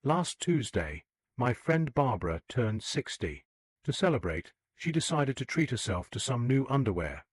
Last Tuesday, my friend Barbara turned 60. To celebrate, she decided to treat herself to some new underwear.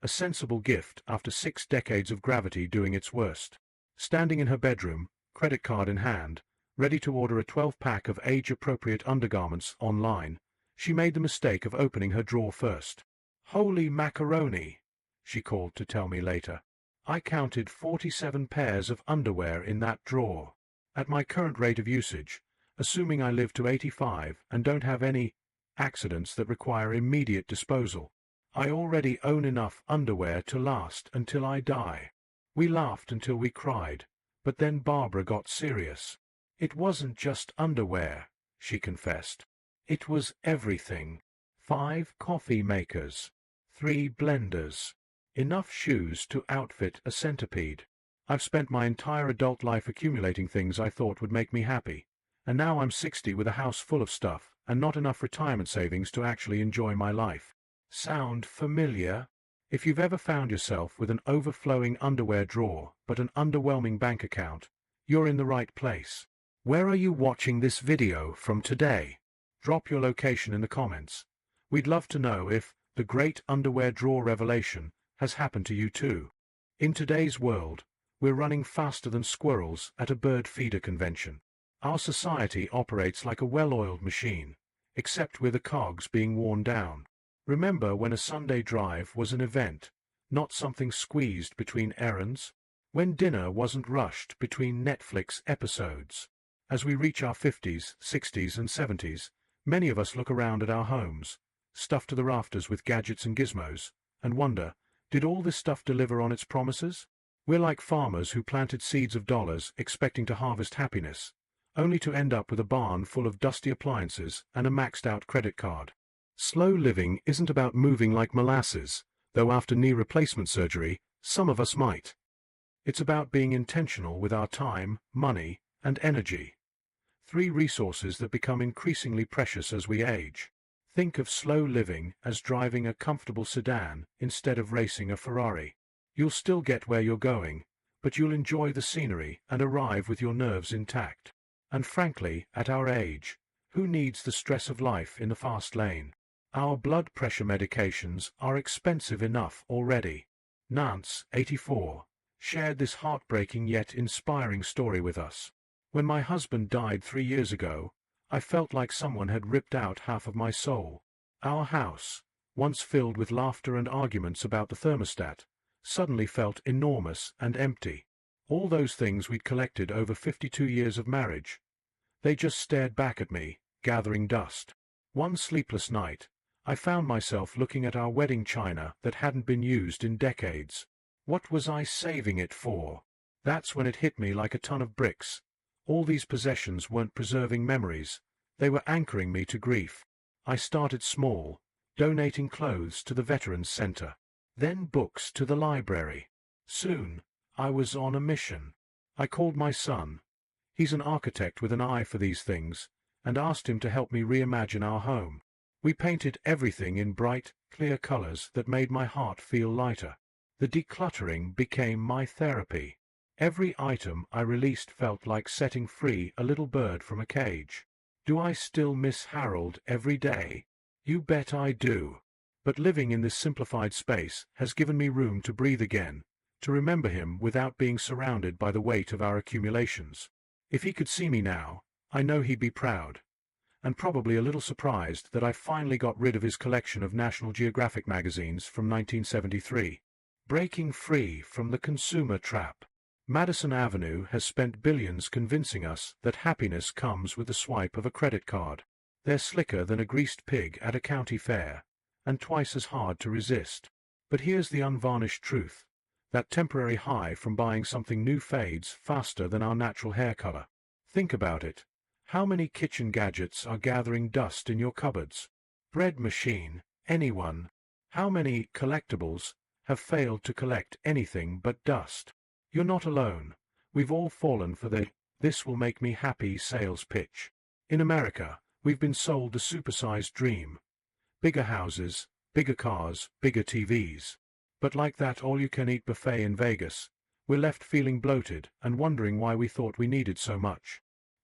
A sensible gift after 6 decades of gravity doing its worst. Standing in her bedroom, credit card in hand, ready to order a 12-pack of age-appropriate undergarments online, she made the mistake of opening her drawer first. "Holy macaroni," she called to tell me later. "I counted 47 pairs of underwear in that drawer. At my current rate of usage, assuming I live to 85 and don't have any accidents that require immediate disposal, I already own enough underwear to last until I die." We laughed until we cried, but then Barbara got serious. "It wasn't just underwear," she confessed. "It was everything. 5 coffee makers, 3 blenders, enough shoes to outfit a centipede. I've spent my entire adult life accumulating things I thought would make me happy, and now I'm 60 with a house full of stuff and not enough retirement savings to actually enjoy my life." Sound familiar? If you've ever found yourself with an overflowing underwear drawer but an underwhelming bank account, you're in the right place. Where are you watching this video from today? Drop your location in the comments. We'd love to know if the great underwear drawer revelation has happened to you too. In today's world, we're running faster than squirrels at a bird feeder convention. Our society operates like a well-oiled machine, except with the cogs being worn down. Remember when a Sunday drive was an event, not something squeezed between errands? When dinner wasn't rushed between Netflix episodes? As we reach our 50s, 60s and 70s, many of us look around at our homes, stuffed to the rafters with gadgets and gizmos, and wonder, did all this stuff deliver on its promises? We're like farmers who planted seeds of dollars expecting to harvest happiness, only to end up with a barn full of dusty appliances and a maxed-out credit card. Slow living isn't about moving like molasses, though after knee replacement surgery, some of us might. It's about being intentional with our time, money, and energy. 3 resources that become increasingly precious as we age. Think of slow living as driving a comfortable sedan instead of racing a Ferrari. You'll still get where you're going, but you'll enjoy the scenery and arrive with your nerves intact. And frankly, at our age, who needs the stress of life in the fast lane? Our blood pressure medications are expensive enough already. Nance, 84, shared this heartbreaking yet inspiring story with us. "When my husband died 3 years ago, I felt like someone had ripped out half of my soul. Our house, once filled with laughter and arguments about the thermostat, suddenly felt enormous and empty. All those things we'd collected over 52 years of marriage, they just stared back at me, gathering dust. One sleepless night, I found myself looking at our wedding china that hadn't been used in decades. What was I saving it for? That's when it hit me like a ton of bricks. All these possessions weren't preserving memories, they were anchoring me to grief. I started small, donating clothes to the Veterans Center, then books to the library. Soon, I was on a mission. I called my son. He's an architect with an eye for these things, and asked him to help me reimagine our home. We painted everything in bright, clear colors that made my heart feel lighter. The decluttering became my therapy. Every item I released felt like setting free a little bird from a cage. Do I still miss Harold every day? You bet I do. But living in this simplified space has given me room to breathe again, to remember him without being surrounded by the weight of our accumulations. If he could see me now, I know he'd be proud, and probably a little surprised that I finally got rid of his collection of National Geographic magazines from 1973. Breaking free from the consumer trap. Madison Avenue has spent billions convincing us that happiness comes with the swipe of a credit card. They're slicker than a greased pig at a county fair, and twice as hard to resist. But here's the unvarnished truth. That temporary high from buying something new fades faster than our natural hair color. Think about it. How many kitchen gadgets are gathering dust in your cupboards? Bread machine, anyone? How many collectibles have failed to collect anything but dust? You're not alone. We've all fallen for the "this will make me happy" sales pitch. In America, we've been sold the supersized dream. Bigger houses, bigger cars, bigger TVs. But like that all-you-can-eat buffet in Vegas, we're left feeling bloated and wondering why we thought we needed so much.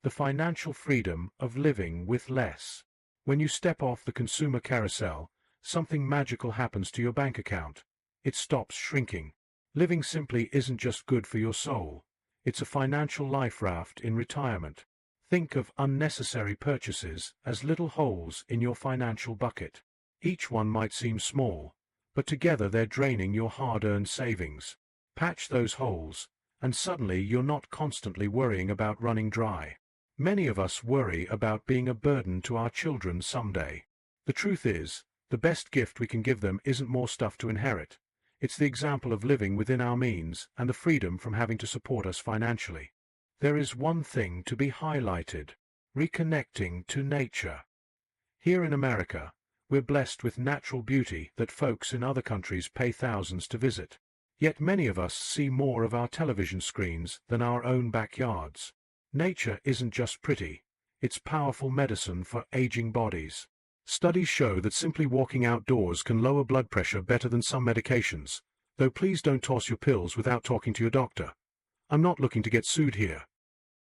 the financial freedom of living with less. When you step off the consumer carousel, something magical happens to your bank account. It stops shrinking. Living simply isn't just good for your soul. It's a financial life raft in retirement. Think of unnecessary purchases as little holes in your financial bucket. Each one might seem small, but together they're draining your hard-earned savings. Patch those holes, and suddenly you're not constantly worrying about running dry. Many of us worry about being a burden to our children someday. The truth is, the best gift we can give them isn't more stuff to inherit. It's the example of living within our means and the freedom from having to support us financially. There is one thing to be highlighted: reconnecting to nature. Here in America, we're blessed with natural beauty that folks in other countries pay thousands to visit. Yet many of us see more of our television screens than our own backyards. Nature isn't just pretty, it's powerful medicine for aging bodies. Studies show that simply walking outdoors can lower blood pressure better than some medications, though please don't toss your pills without talking to your doctor. I'm not looking to get sued here.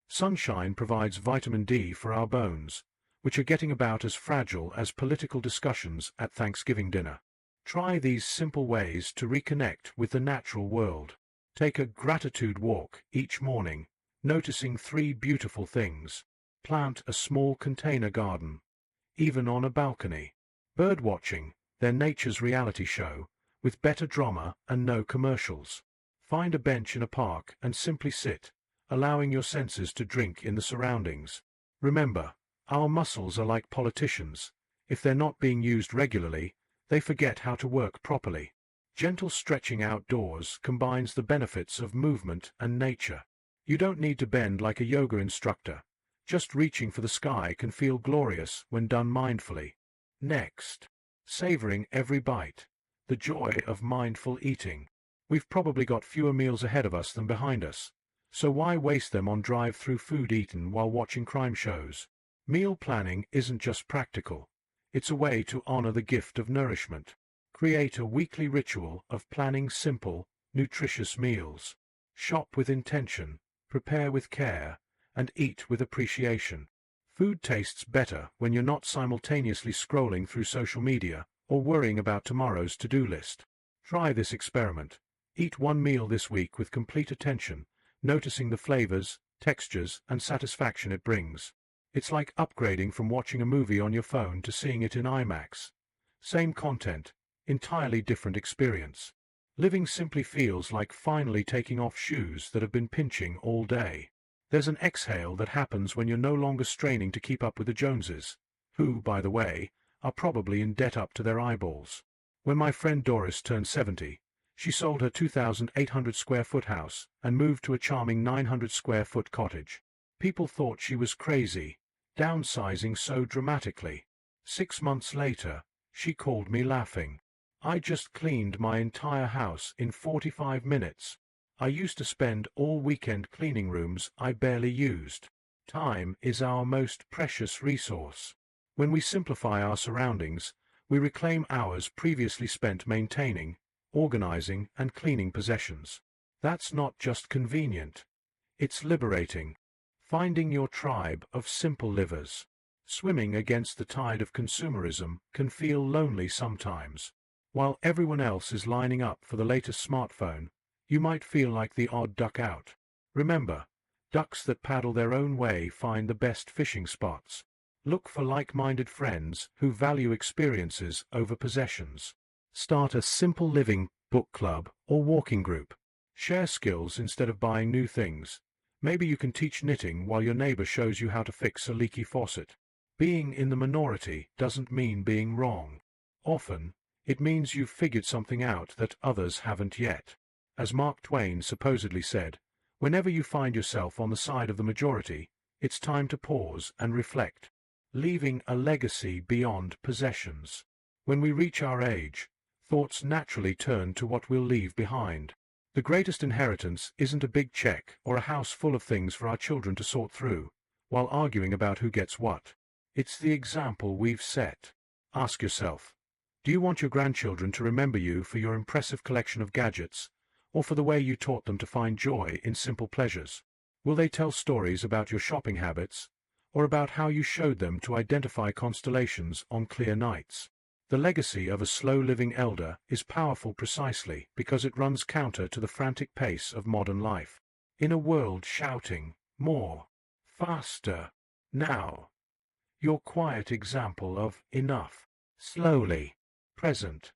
Sunshine provides vitamin D for our bones, which are getting about as fragile as political discussions at Thanksgiving dinner. Try these simple ways to reconnect with the natural world. Take a gratitude walk each morning, noticing 3 beautiful things. Plant a small container garden, even on a balcony. Birdwatching, they're nature's reality show, with better drama and no commercials. Find a bench in a park and simply sit, allowing your senses to drink in the surroundings. Remember, our muscles are like politicians. If they're not being used regularly, they forget how to work properly. Gentle stretching outdoors combines the benefits of movement and nature. You don't need to bend like a yoga instructor. Just reaching for the sky can feel glorious when done mindfully. Next, savoring every bite. The joy of mindful eating. We've probably got fewer meals ahead of us than behind us, so why waste them on drive-through food eaten while watching crime shows? Meal planning isn't just practical. It's a way to honor the gift of nourishment. Create a weekly ritual of planning simple, nutritious meals. Shop with intention, prepare with care, and eat with appreciation. Food tastes better when you're not simultaneously scrolling through social media or worrying about tomorrow's to-do list. Try this experiment. Eat one meal this week with complete attention, noticing the flavors, textures, and satisfaction it brings. It's like upgrading from watching a movie on your phone to seeing it in IMAX. Same content, entirely different experience. Living simply feels like finally taking off shoes that have been pinching all day. There's an exhale that happens when you're no longer straining to keep up with the Joneses, who, by the way, are probably in debt up to their eyeballs. When my friend Doris turned 70, she sold her 2,800 square foot house and moved to a charming 900 square foot cottage. People thought she was crazy, downsizing so dramatically. 6 months later, she called me laughing. I just cleaned my entire house in 45 minutes. I used to spend all weekend cleaning rooms I barely used. Time is our most precious resource. When we simplify our surroundings, we reclaim hours previously spent maintaining, organizing, and cleaning possessions. That's not just convenient. It's liberating. Finding your tribe of simple livers. Swimming against the tide of consumerism can feel lonely sometimes. While everyone else is lining up for the latest smartphone, you might feel like the odd duck out. Remember, ducks that paddle their own way find the best fishing spots. Look for like-minded friends who value experiences over possessions. Start a simple living book club or walking group. Share skills instead of buying new things. Maybe you can teach knitting while your neighbor shows you how to fix a leaky faucet. Being in the minority doesn't mean being wrong. Often, it means you've figured something out that others haven't yet. As Mark Twain supposedly said, whenever you find yourself on the side of the majority, it's time to pause and reflect. Leaving a legacy beyond possessions. When we reach our age, thoughts naturally turn to what we'll leave behind. The greatest inheritance isn't a big check or a house full of things for our children to sort through, while arguing about who gets what. It's the example we've set. Ask yourself, do you want your grandchildren to remember you for your impressive collection of gadgets, or for the way you taught them to find joy in simple pleasures? Will they tell stories about your shopping habits, or about how you showed them to identify constellations on clear nights? The legacy of a slow-living elder is powerful precisely because it runs counter to the frantic pace of modern life. In a world shouting, more, faster, now, your quiet example of enough, slowly, present,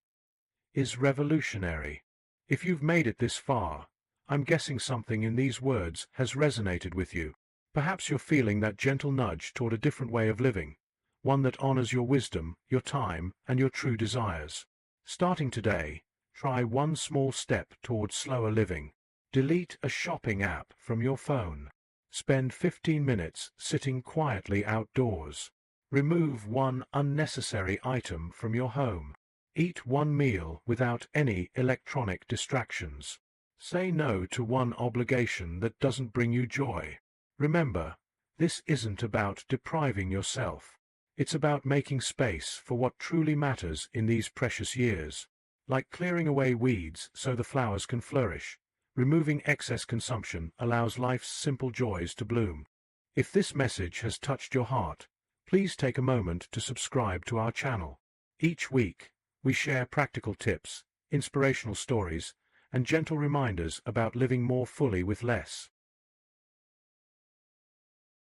is revolutionary. If you've made it this far, I'm guessing something in these words has resonated with you. Perhaps you're feeling that gentle nudge toward a different way of living, one that honors your wisdom, your time, and your true desires. Starting today, try one small step towards slower living. Delete a shopping app from your phone. Spend 15 minutes sitting quietly outdoors. Remove one unnecessary item from your home. Eat one meal without any electronic distractions. Say no to one obligation that doesn't bring you joy. Remember, this isn't about depriving yourself. It's about making space for what truly matters in these precious years. Like clearing away weeds so the flowers can flourish, removing excess consumption allows life's simple joys to bloom. If this message has touched your heart, please take a moment to subscribe to our channel. Each week, we share practical tips, inspirational stories, and gentle reminders about living more fully with less.